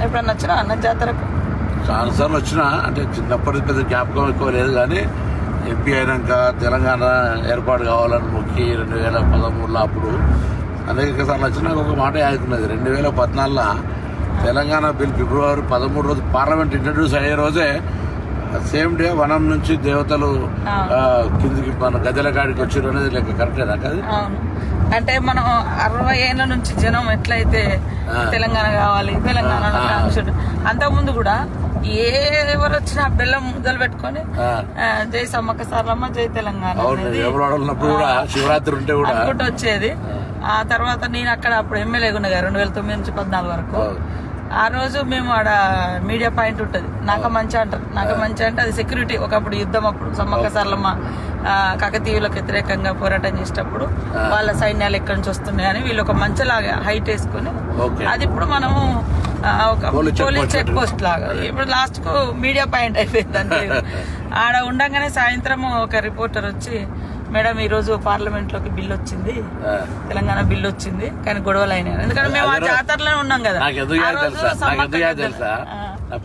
ఎప్పుడన్నా వచ్చినా అన్న జాతరకు? చాలాసార్లు వచ్చినా, అంటే చిన్నప్పటి పెద్ద జ్ఞాపకం ఎక్కువ లేదు కానీ ఎంపీ అయినాక తెలంగాణ ఏర్పాటు కావాలని మొక్కి 2013లో అప్పుడు అనేక సార్లు వచ్చినా ఒక మాట ఆదుకున్నది. 2014లో తెలంగాణ బిల్ ఫిబ్రవరి 13 రోజు పార్లమెంట్ ఇంట్రడ్యూస్ అయ్యే రోజే సేమ్ డే వనం నుంచి దేవతలు కిందికి మన గద్దెల కాడికి వచ్చారు అనేది లెక్క కరెక్టేనా? కదా, అంటే మనం 60 ఏళ్ళ నుంచి జనం ఎట్లయితే తెలంగాణ కావాలి తెలంగాణ అంతకుముందు కూడా ఎవరు వచ్చినా బెల్లం ముద్దలు పెట్టుకొని జై సమ్మక్క సారలమ్మ జై తెలంగాణ శివరాత్రి ఉంటే కూడా అనుకుంటూ వచ్చేది. ఆ తర్వాత నేను అక్కడ అప్పుడు ఎమ్మెల్యేగా ఉన్నా 2009 నుంచి 14 వరకు. ఆ రోజు మేము ఆడ మీడియా పాయింట్ ఉంటుంది, నాక మంచి అంటారు. నాక మంచి అంటే అది సెక్యూరిటీ. ఒకప్పుడు యుద్ధం అప్పుడు సమ్మక్క సారలమ్మ కాకతీయులకు వ్యతిరేకంగా పోరాటం చేసేటప్పుడు వాళ్ళ సైన్యాలు ఎక్కడి నుంచి వస్తున్నాయని వీళ్ళు ఒక మంచలాగా హైట్ వేసుకుని, అది ఇప్పుడు మనము ఒక పోలీస్ చెక్ పోస్ట్ లాగా ఇప్పుడు లాస్ట్ కు మీడియా పాయింట్ అయిపోయింది అంతే. ఆడ ఉండగానే సాయంత్రం ఒక రిపోర్టర్ వచ్చి, మేడం ఈ రోజు పార్లమెంట్ లోకి బిల్లు వచ్చింది, తెలంగాణ బిల్లు వచ్చింది కానీ గొడవలు అయినాయి. ఎందుకంటే మేము ఆ జాతరలోనే ఉన్నాం కదా.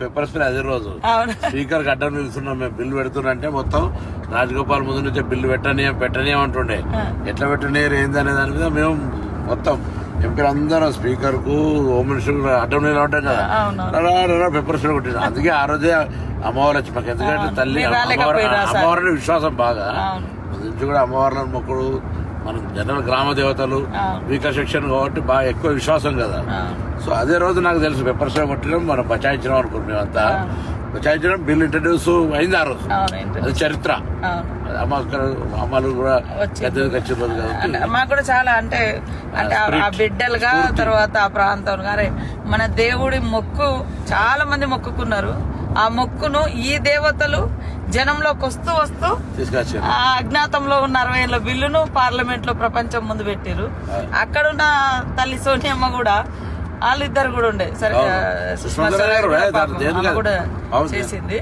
పెప్పర్ స్ప్రే అదే రోజు స్పీకర్ అడ్డం నిలుస్తున్నాం మేము, బిల్లు పెడుతున్నంటే మొత్తం రాజగోపాల్ ముందు నుంచే బిల్లు పెట్టనీయం అంటుండే. ఎట్లా పెట్టనీయరు ఏందనే దాని మీద మేము మొత్తం ఎంపీలు అందరూ స్పీకర్ కు హోమ్ మినిస్టర్ అడ్డం నిలబడ్డాం కదా, పెప్పర్ స్ప్రే కొట్టింది. అందుకే ఆ రోజే అమ్మవారు వచ్చి మాకు, ఎందుకంటే తల్లి అమ్మవారిని విశ్వాసం బాగా నుంచి కూడా అమ్మవార్లను మొక్కుడు. మనం జనరల్ గ్రామ దేవతలు వీక సెక్షన్ కాబట్టి బాగా ఎక్కువ విశ్వాసం కదా. సో అదే రోజు నాకు తెలుసు పెప్పర్ స్ప్రే కొట్టడం మనం బచాయించడం అనుకుంటున్నాం. మేమంతా బచాయించడం బిల్ ఇంట్రడ్యూస్ అయింది ఆ రోజు, అది చరిత్ర. అమ్మలు కూడా మాకు కూడా చాలా అంటే ఆ బిడ్డలుగా తర్వాత ఆ ప్రాంతం గారే మన దేవుడి మొక్కు చాలా మంది మొక్కుకున్నారు. ఆ మొక్కును ఈ దేవతలు జనంలోకి వస్తూ వస్తూ ఆ అజ్ఞాతంలో ఉన్న 60 ఏళ్ల బిల్లును పార్లమెంట్ లో ప్రపంచం ముందు పెట్టారు. అక్కడున్న తల్లి సోనియమ్మ కూడా వాళ్ళిద్దరు కూడా ఉండే, సరే సుష్మా స్వరాజ్ కూడా చేసింది.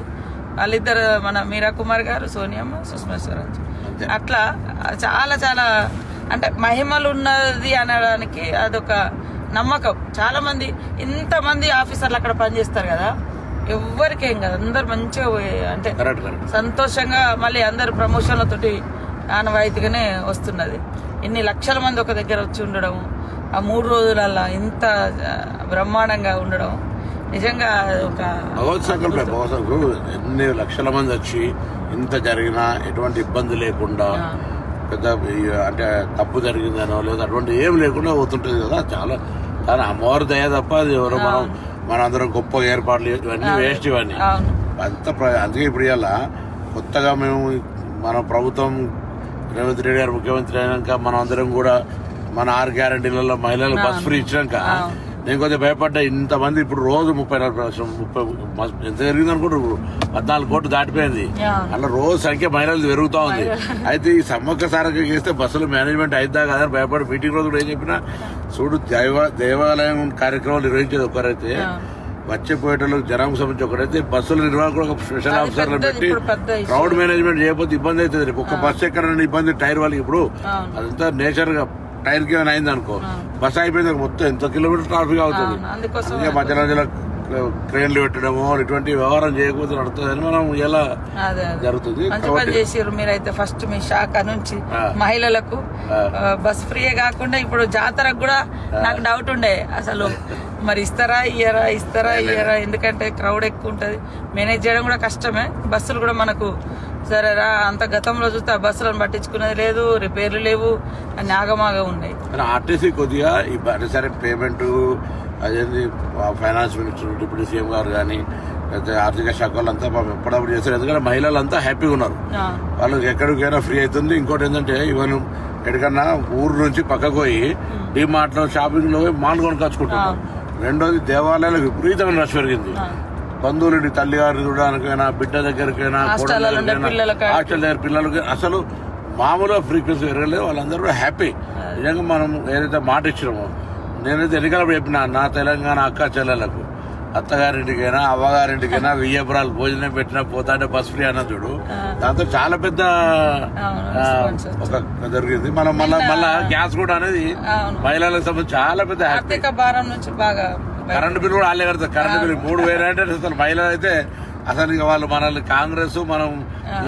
వాళ్ళిద్దరు మన మీరా కుమార్ గారు, సోనియమ్మ, సుష్మా స్వరాజ్. అట్లా చాలా చాలా అంటే మహిమలు ఉన్నది అనడానికి అదొక నమ్మకం. చాలా మంది ఇంతమంది ఆఫీసర్లు అక్కడ పనిచేస్తారు కదా, ఎవ్వరికేం కదా, అందరు మంచిగా అంటే సంతోషంగా మళ్ళీ అందరు ప్రమోషన్లతోటి ఆనవాయితీగానే వస్తున్నది. ఇన్ని లక్షల మంది ఒక దగ్గర వచ్చి ఉండడం, ఆ 3 రోజులల్లా ఇంత బ్రహ్మాండంగా ఉండడం నిజంగా ఒక ఎన్ని లక్షల మంది వచ్చి ఇంత జరిగినా ఎటువంటి ఇబ్బంది లేకుండా, పెద్ద అంటే తప్పు జరిగిందనో లేదా అటువంటి ఏం లేకుండా పోతుంటది కదా. చాలా చాలా అమ్మవారి దయ తప్ప అది ఎవరో మనందరం గొప్ప ఏర్పాట్లు ఇవన్నీ వేస్ట్ ఇవన్నీ అంత. అందుకే ఇప్పుడు ఇలా కొత్తగా మేము మన ప్రభుత్వం రేవంత్ రెడ్డి గారు ముఖ్యమంత్రి అయినాక మనం అందరం కూడా మన 6 గ్యారంటీలలో మహిళలకు బస్ ఫ్రీ ఇచ్చినాక నేను కొంచెం భయపడ్డా. ఇంతమంది ఇప్పుడు రోజు 30 ఎంత జరిగింది అనుకుంటారు, 14 కోట్లు దాటిపోయింది. అలా రోజు సంఖ్య మహిళలు పెరుగుతా ఉంది. అయితే ఈ సమ్మక్క సారక్క చేస్తే బస్సులు మేనేజ్మెంట్ అయిద్దా కదా భయపడి మీటింగ్ రోజు కూడా ఏం చెప్పినా, చూడు దేవాలయం కార్యక్రమాలు నిర్వహించేది ఒకరైతే, వచ్చేపోయేటోళ్ళకి జనానికి సంబంధించి ఒకరైతే, బస్సుల నిర్వాహకులు ఒక స్పెషల్ ఆఫీసర్లు పెట్టి క్రౌడ్ మేనేజ్మెంట్ చేయకపోతే ఇబ్బంది అవుతుంది. ఒక బస్సు ఎక్కడైనా ఇబ్బంది టైర్ వాళ్ళకి, ఇప్పుడు అదంతా నేచర్ గా టైర్ కి ఏమైనా అయింది అనుకో, బస్ అయిపోయింది మొత్తం ఎంత కిలోమీటర్ ట్రాఫిక్ అవుతుంది. అందుకే మధ్య మధ్యలో క్రేన్లు పెట్టడము ఇటువంటి వ్యవహారం చేయకపోతే నడుతుందని మనం ఎలా జరుగుతుంది. మంచి పని చేసారు మీరైతే. ఫస్ట్ మీ శాఖ నుంచి మహిళలకు బస్ ఫ్రీ కాకుండా ఇప్పుడు జాతరకు కూడా నాకు డౌట్ ఉండే, అసలు మరి ఇస్తారా ఇయ్యరా ఎందుకంటే క్రౌడ్ ఎక్కువ ఉంటది, మేనేజ్ చేయడం కూడా కష్టమే. బస్సులు కూడా మనకు సరేరా అంత గతంలో చూస్తే ఆ బస్సులను పట్టించుకునేది లేదు, రిపేర్లు లేవు, అన్ని ఆగమాగా ఉన్నాయి. ఆర్టీసీ కొద్దిగా సరే పేమెంట్ అదేంటి ఫైనాన్స్ మినిస్టర్ డిప్యూటీ సీఎం గారు కానీ లేకపోతే ఆర్థిక శాఖ వాళ్ళంతా ఎప్పుడప్పుడు చేస్తారు. ఎందుకంటే మహిళలంతా హ్యాపీగా ఉన్నారు, వాళ్ళకి ఎక్కడికైనా ఫ్రీ అవుతుంది. ఇంకోటి ఏంటంటే ఈవెన్ ఎక్కడికన్నా ఊరు నుంచి పక్కకు పోయి డిమార్ట్ లో షాపింగ్ లో మాల్ కొనుకొచ్చుకుంటున్నారు. రెండోది దేవాలయాలకు విపరీతమైన రష్ పెరిగింది. బంధువులు తల్లి గారిని చూడడానికైనా, బిడ్డ దగ్గరికైనా, హాస్టల్ దగ్గర పిల్లలకి అసలు మామూలుగా ఫ్రీక్వెన్సీ పెరగలేదు. వాళ్ళందరూ కూడా హ్యాపీ. నిజంగా మనం ఏదైతే మాట ఇచ్చినామో, నేనైతే ఎన్నికలప్పుడు చెప్పిన నా తెలంగాణ అక్క చెల్లెలకు, అత్తగారింటికైనా అవ్వగారింటికైనా 1000 ఎకరాలు భోజనం పెట్టినా పోతా అంటే బస్ ఫ్రీ అన్న చూడు, దాంతో చాలా పెద్ద ఒక జరిగింది. మళ్ళా గ్యాస్ కూడా అనేది మహిళలకు సంబంధించి చాలా పెద్ద ఆర్థిక భారం నుంచి బాగా కరెంటు బిల్లు కూడా వాళ్ళే కడతారు. కరెంటు బిల్లు 3000 అంటే అసలు మహిళలు అయితే అసలు ఇక వాళ్ళు మనల్ని కాంగ్రెస్ మనం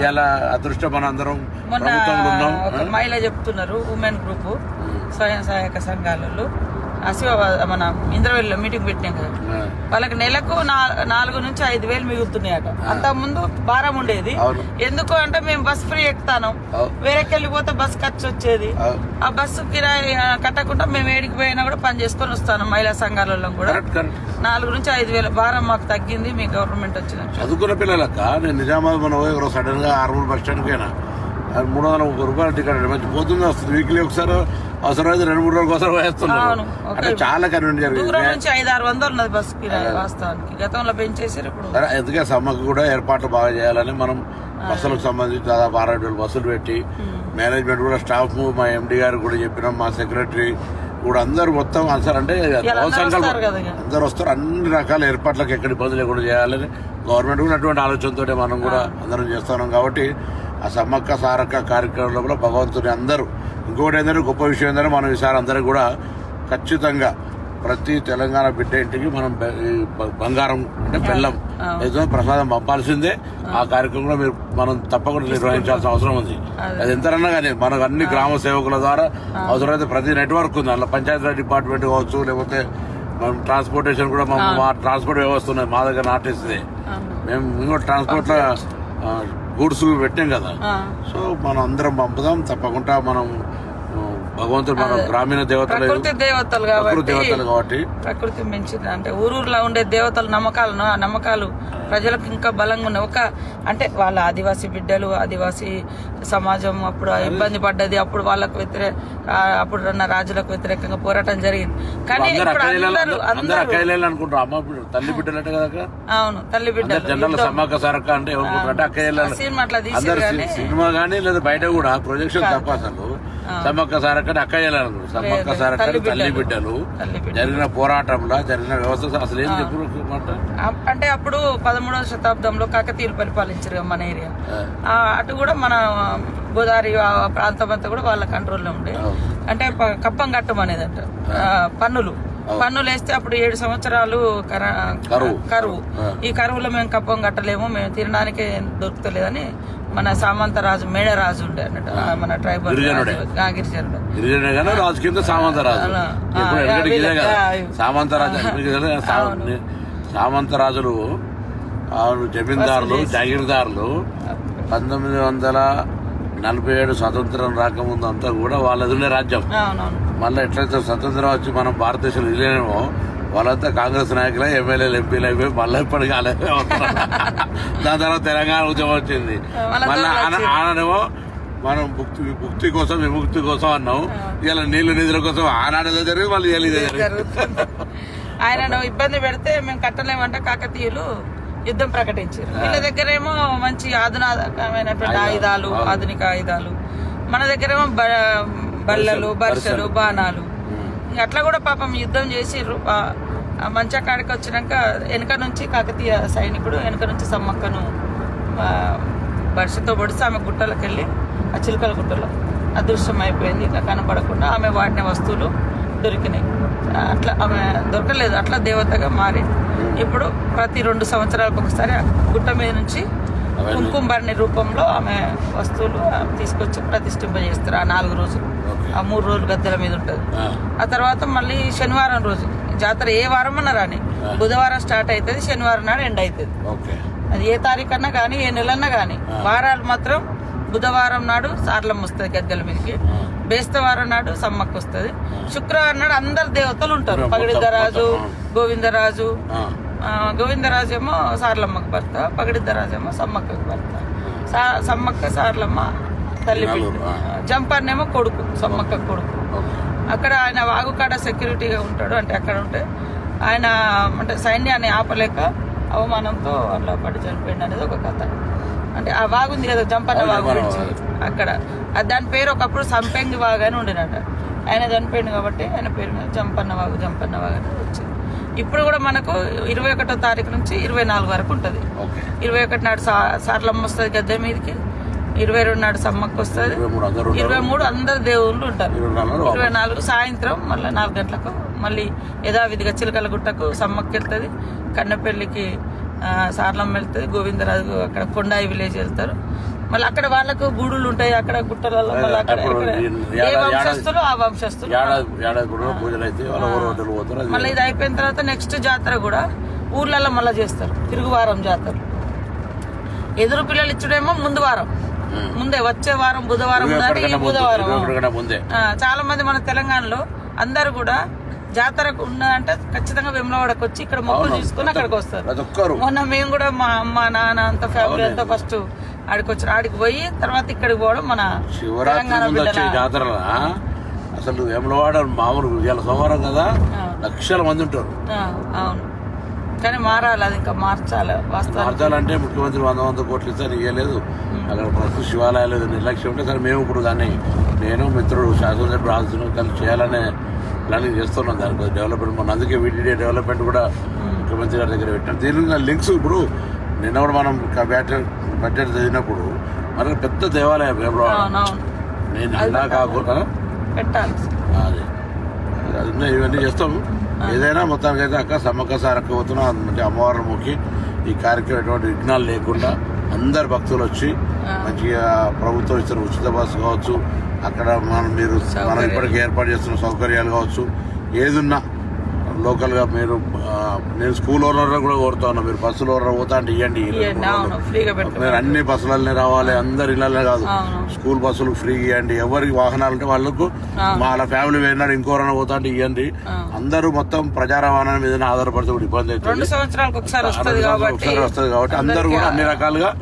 ఇలా అదృష్టం మన అందరం ప్రభుత్వంలో ఉన్నాం. మహిళ చెప్తున్నారు ఉమెన్ గ్రూప్ స్వయం సహాయక సంఘాలలో మన ఇంద్రవెల్లిలో మీటింగ్ పెట్టినాం కదా, వాళ్ళకి నెలకు 4 నుంచి 5,000 మిగులుతున్నాయట. అంత ముందు భారం ఉండేది. ఎందుకు అంటే మేము బస్ ఫ్రీ ఎక్కుతాను, వేరేకి వెళ్ళిపోతే బస్ ఖర్చు వచ్చేది. ఆ బస్సు కిరాయి కట్టకుండా మేము ఏడికి పోయినా కూడా పని చేసుకొని వస్తాను. మహిళా సంఘాలలో కూడా 4 నుంచి 5,000 భారం మాకు తగ్గింది మీ గవర్నమెంట్ వచ్చిన. చదువుకున్న పిల్లలక్క నేను నిజామాబాద్ మన సడన్ గా ఆర్మూర్ బస్ స్టాండ్ కైనా 330 రూపాయలు టికెట్ మంచి పోతుంది వస్తుంది. వీక్లీ ఒకసారి అవసరమైతే 2-3 రోజుల కోసం వేస్తున్నాను. అంటే చాలా కన్వీనియంట్ జరిగింది. దూరం నుంచి 500-600 ఉన్నది బస్ కిరాయి వాస్తవానికి, గతంలో పెంచేసారు. ఇప్పుడు ఎందుకే సమ్మకు కూడా ఏర్పాట్లు బాగా చేయాలని మనం బస్సులకు సంబంధించి దాదాపు 600 బస్సులు పెట్టి మేనేజ్మెంట్ కూడా స్టాఫ్ మా ఎండి గారు కూడా చెప్పినాం, మా సెక్రటరీ కూడా అందరు మొత్తం అసలు అంటే అందరు వస్తారు. అన్ని రకాల ఏర్పాట్లకు ఎక్కడ ఇబ్బంది లేకుండా చేయాలని గవర్నమెంట్ కూడా అటువంటి ఆలోచనతో మనం కూడా అందరం చేస్తున్నాం. కాబట్టి ఆ సమ్మక్క సారక్క కార్యక్రమంలో భగవంతుని అందరూ ఇంకొకటి ఏంటంటే గొప్ప విషయం ఏంటంటే మనం ఈసారి అందరూ కూడా ఖచ్చితంగా ప్రతి తెలంగాణ బిడ్డ ఇంటికి మనం బంగారం అంటే బెల్లం ఏదో ప్రసాదం పంపాల్సిందే. ఆ కార్యక్రమంలో మనం తప్పకుండా నిర్వహించాల్సిన అవసరం ఉంది. అది ఎంతరన్నా కానీ మనకు అన్ని గ్రామ సేవకుల ద్వారా అవసరమైతే ప్రతి నెట్వర్క్ ఉంది. అందులో పంచాయతీరాజ్ డిపార్ట్మెంట్ కావచ్చు, లేకపోతే మనం ట్రాన్స్పోర్టేషన్ కూడా మా ట్రాన్స్పోర్ట్ వ్యవస్థ ఉన్నది మా దగ్గర నాటేస్తుంది. మేము ఇంకో ట్రాన్స్పోర్ట్ లో గూడ్స్ పెట్టాం కదా. సో మనం అందరం పంపుదాం తప్పకుండా. మనం భగవంతుడు మన గ్రామీణ దేవతలు కాబట్టి ప్రకృతి మించింది అంటే ఊరూరులో ఉండే దేవతల నమ్మకాలను ఆ నమ్మకాలు ప్రజలకు ఇంకా బలంగా ఉన్నాయి. అంటే వాళ్ళ ఆదివాసీ బిడ్డలు ఆదివాసీ సమాజం అప్పుడు ఇబ్బంది పడ్డది. అప్పుడు వాళ్ళకు అప్పుడున్న రాజులకు వ్యతిరేకంగా పోరాటం జరిగింది. కానీ తల్లి బిడ్డలంటే కదా. అవును, తల్లి బిడ్డలు జనరల్ సమ్మక్క సారక్క అంటే సినిమా అట్లా సినిమా కానీ లేదా బయట కూడా ప్రొజెక్షన్ తప్ప అసలు సమ్మక్క సారక్క అక్క చేయాలనుకో. సమ్మక్క సారక్క తల్లి బిడ్డలు జరిగిన పోరాటంలో జరిగిన వ్యవస్థ అసలు ఏం చెప్పు అంటే అప్పుడు 13వ శతాబ్దంలో కాకతీయులు పరిపాలించారు మన ఏరియా. అటు కూడా మన గోదావరి ప్రాంతం అంతా కూడా వాళ్ళ కంట్రోల్లో ఉండే. అంటే కప్పం కట్టం అనేది అంట పన్నులు వేస్తే అప్పుడు 7 సంవత్సరాలు కరువు. ఈ కరువులో మేము కప్పం కట్టలేము, మేము తినడానికి దొరుకుతలేదని మన సామంతరాజు మేడరాజు ఉండే అన్నట్టు మన ట్రైబల్ గిరిజనుడు రాజు కింద సామంతరాజులు జమీందారులు జాగీర్దారులు 1947 స్వతంత్రం రాకముందు అంతా కూడా వాళ్ళదిలే రాజ్యం. మళ్ళీ ఎట్లయితే స్వతంత్రం వచ్చి మనం భారతదేశంలో ఇల్లేనేమో వాళ్ళంతా కాంగ్రెస్ నాయకులు ఎమ్మెల్యేలు ఎంపీలు అయిపోయి మళ్ళీ ఇప్పటికీ అలాగే దాని తర్వాత తెలంగాణ ఉద్యమం వచ్చింది. మళ్ళీ ఆనాడేమో మనం ముక్తి కోసం విముక్తి కోసం అన్నాం. ఇలా నీళ్లు నిధుల కోసం ఆనాడేదో జరిగింది, మళ్ళీ ఇదే జరుగుతుంది. ఆయన ఇబ్బంది పెడితే మేము కట్టలేమంటే కాకతీయులు యుద్ధం ప్రకటించారు. వీళ్ళ దగ్గరేమో మంచి ఆధునికమైనటువంటి ఆధునిక ఆయుధాలు, మన దగ్గరేమో బల్లలు బర్షలు బాణాలు. అట్లా కూడా పాపం యుద్ధం చేసిర్రు. మంచిగా కాడికి వచ్చినాక వెనక నుంచి కాకతీయ సైనికుడు వెనక నుంచి సమ్మక్కను బర్షతో పొడిచి ఆమె గుట్టలకు వెళ్ళి ఆ చిలుకల గుట్టలో అదృశ్యం అయిపోయింది. ఇట్లా కనపడకుండా ఆమె వాడిన వస్తువులు దొరికినాయి. అట్లా ఆమె దొరకలేదు, అట్లా దేవతగా మారి ఇప్పుడు ప్రతి 2 సంవత్సరాలకు ఒకసారి గుట్ట మీద నుంచి కుంకుమబర్ణి రూపంలో ఆమె వస్తువులు తీసుకొచ్చి ప్రతిష్ఠింపజేస్తారు. ఆ 4 రోజులు, ఆ 3 రోజులు గద్దెల మీద ఉంటుంది. ఆ తర్వాత మళ్ళీ శనివారం రోజు జాతర ఏ వారం అన్నా రాని, బుధవారం స్టార్ట్ అవుతుంది, శనివారం నాడు ఎండ్ అవుతుంది. అది ఏ తారీఖు అన్నా కానీ ఏ నెలన్నా కానీ. వారాలు మాత్రం బుధవారం నాడు సార్లమ్మ వస్తుంది గద్దెల మీదకి, బేస్తవారం నాడు సమ్మక్క వస్తుంది, శుక్రవారం నాడు అందరు దేవతలు ఉంటారు. పగిడిద్దరాజు, గోవిందరాజు. గోవిందరాజు ఏమో సార్లమ్మకు భర్త, పగిడిద్దరాజు ఏమో సమ్మక్కకు భర్త. సమ్మక్క సార్లమ్మ తల్లి బిడ్డ, జంపన్నేమో కొడుకు, సమ్మక్క కొడుకు. అక్కడ ఆయన వాగుకాడ సెక్యూరిటీగా ఉంటాడు. అంటే అక్కడ ఉంటే ఆయన అంటే సైన్యాన్ని ఆపలేక అవమానంతో అట్లా పడి చనిపోయింది అనేది ఒక కథ. అంటే ఆ వాగుంది కదా జంపన్న వాగు గురించి, అక్కడ దాని పేరు ఒకప్పుడు సంపెంగి వాగు అని ఉండినట. ఆయన చనిపోయింది కాబట్టి ఆయన పేరు మీద జంపన్న వాగు అనేది వచ్చింది. ఇప్పుడు కూడా మనకు 21వ తారీఖు నుంచి 24 వరకు ఉంటుంది. 21 నాడు సార్లమ్మ వస్తుంది గద్దె మీదకి, 22 నాడు సమ్మక్క వస్తుంది, 23 అందరు దేవుళ్ళు ఉంటారు, 24 సాయంత్రం మళ్ళీ 4 గంటలకు మళ్ళీ యథావిధిగా చిలకలగుట్టకు సమ్మక్కి వెళ్తుంది, కన్నెపల్లికి సార్లమ్మ వెళ్తుంది, గోవిందరాజు అక్కడ కొండాయి విలేజ్ వెళ్తారు. మళ్ళీ అక్కడ వాళ్ళకు గూడులు ఉంటాయి, అక్కడ గుట్టలలో ఏ వంశస్థులు ఆ వంశస్థులు. మళ్ళీ ఇది అయిపోయిన తర్వాత నెక్స్ట్ జాతర కూడా ఊర్లలో మళ్ళీ చేస్తారు, తిరుగువారం జాతర. ఎదురు పిల్లలు ఇచ్చుడేమో ముందు వారం, ముందే వచ్చే వారం బుధవారం, బుధవారం. చాలా మంది మన తెలంగాణలో అందరు కూడా జాతరకు ఉన్నదంటే ఖచ్చితంగా వేములవాడకు వచ్చి ఇక్కడ మొక్కులు తీసుకుని అక్కడికి వస్తారు. మొన్న మేము కూడా మా అమ్మ నాన్న అంత ఫ్యామిలీ అంతా ఫస్ట్ ఆడికి వచ్చారు, ఆడికి పోయి తర్వాత ఇక్కడికి పోవడం మన శివరాత్రి జాతర. అసలు వేములవాడ మామూలు ఇవాళ సోమవారం కదా, లక్షల మంది ఉంటారు. అవును, కానీ మారాలి, అది ఇంకా మార్చాలి. మార్చాలంటే ముఖ్యమంత్రి 100 కోట్లు ఇస్తే ఇవ్వలేదు. అక్కడ ప్రస్తుత శివాలయాలు నిర్లక్ష్యం ఉంటే సరే మేము ఇప్పుడు దాన్ని నేను మిత్రుడు శాసనసభ్యుడు రాజును కలిసి చేయాలనే ప్లానింగ్ చేస్తున్నాం. దానికి డెవలప్మెంట్ మొన్న అందుకే వీటీడీ డెవలప్మెంట్ కూడా ముఖ్యమంత్రి గారి దగ్గర పెట్టాం. దీనికి లింక్స్ ఇప్పుడు నిన్న కూడా మనం బడ్జెట్ చదివినప్పుడు మన పెద్ద దేవాలయం నేను అలా కాకుండా పెట్టాలి, అది ఇవన్నీ చేస్తాము. ఏదైనా మొత్తానికి అయితే అక్క సమ్మక్క సారక్క పోతున్నా అంటే అమ్మవారిని మొక్కి ఈ కార్యక్రమం ఎటువంటి విఘ్నాలు లేకుండా అందరు భక్తులు వచ్చి మంచిగా ప్రభుత్వం ఇస్తున్న ఉచిత బస్సు కావచ్చు, అక్కడ మనం ఇప్పటికీ ఏర్పాటు చేస్తున్న సౌకర్యాలు కావచ్చు, ఏదున్నా లోకల్ గా మీరు నేను స్కూల్ ఓనర్ కూడా కోరుతా ఉన్నా, మీరు బస్సులో పోతా అంటే ఇవ్వండి. మీరు అన్ని బస్సులనే రావాలి, అందరు ఇళ్ళనే కాదు, స్కూల్ బస్సులు ఫ్రీ ఇవ్వండి. ఎవరికి వాహనాలు ఉంటే వాళ్ళకు వాళ్ళ ఫ్యామిలీ వెళ్ళినాడు ఇంకోరైనా పోతా అంటే ఇవ్వండి. అందరూ మొత్తం ప్రజా రవాణా మీద ఆధారపడితే కూడా ఇబ్బంది అవుతుంది. ఒకసారి వస్తుంది కాబట్టి అందరూ కూడా అన్ని రకాలుగా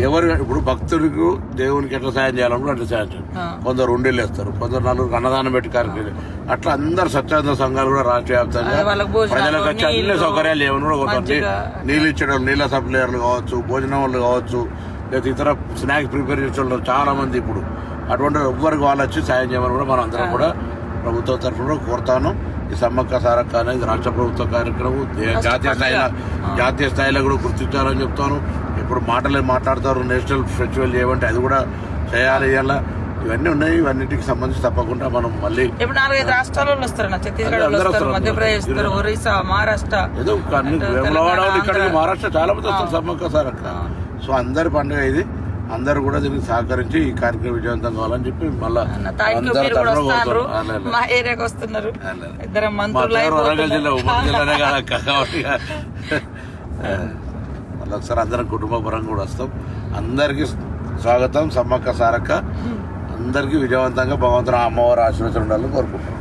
ఎవరు ఇప్పుడు భక్తులకు దేవునికి ఎట్లా సాయం చేయాలనుకో అట్లా సాయం చేయాలి. కొందరు ఉండేళ్ళు వేస్తారు, కొందరు నలుగురు అన్నదానం పెట్టి కార్యక్రమం, అట్లా అందరు స్వచ్ఛంద సంఘాలు కూడా రాష్ట్ర వ్యాప్తంగా ప్రజలకు వచ్చి అన్ని సౌకర్యాలు ఏమైనా కూడా కొట్టండి. నీళ్ళు ఇచ్చడం, నీళ్ళ సప్లయర్లు కావచ్చు, భోజనం వాళ్ళు కావచ్చు, లేదా ఇతర స్నాక్స్ ప్రిపేర్ చేసే వాళ్ళు చాలా మంది ఇప్పుడు అటువంటి ఎవ్వరికి వాళ్ళు వచ్చి సాయం చేయమని కూడా మనం అందరం కూడా ప్రభుత్వం తరఫున కోరుతాను. ఈ సమ్మక్క సారక్క అనేది రాష్ట్ర ప్రభుత్వ కార్యక్రమం జాతీయ స్థాయిలో కూడా గుర్తించాలని చెప్తాను. ఇప్పుడు మాటలే మాట్లాడతారు, నేషనల్ ఫెస్టివల్ చేయమంటే అది కూడా చేయాలి. ఇలా ఇవన్నీ ఉన్నాయి, ఇవన్నిటికి సంబంధించి తప్పకుండా మనం మళ్ళీ ఇప్పుడు 4-5 రాష్ట్రాల వాళ్ళు వస్తారు, ఛత్తీస్గఢ్, మధ్యప్రదేశ్, ఒరిస్సా, మహారాష్ట్ర, ఏదో వేములవాడ ఇక్కడికి మహారాష్ట్ర చాలా మంది వస్తారు సమ్మక్క సారక్క. సో అందరి పండుగ ఇది, అందరు కూడా దీనికి సహకరించి ఈ కార్యక్రమం విజయవంతం కావాలని చెప్పి మళ్ళీ మా ఏరియాకి వస్తున్నారు. వరంగల్ జిల్లా ఉమ్మడి జిల్లానే కదా కాబట్టి మళ్ళీ ఒకసారి అందరం కుటుంబ పరంగా కూడా వస్తాం. అందరికి స్వాగతం. సమ్మక్క సారక్క అందరికీ విజయవంతంగా భగవంతుని అమ్మవారి ఆశీర్వచనం ఉండాలని కోరుకుంటున్నాం.